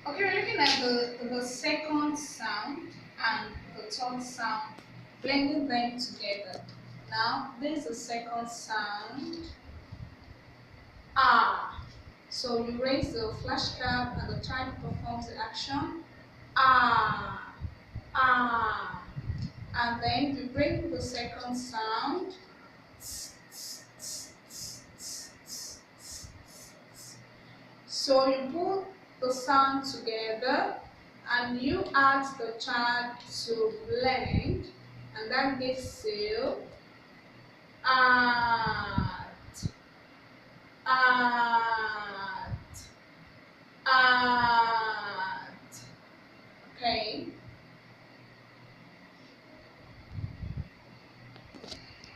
Okay, we're looking at the second sound and the third sound, blending them together. Now, this is the second sound, ah. So you raise the flashcard and the child performs the action, ah, ah. And then you bring the second sound, so you put the sound together and you ask the child to blend, and that gives you ah.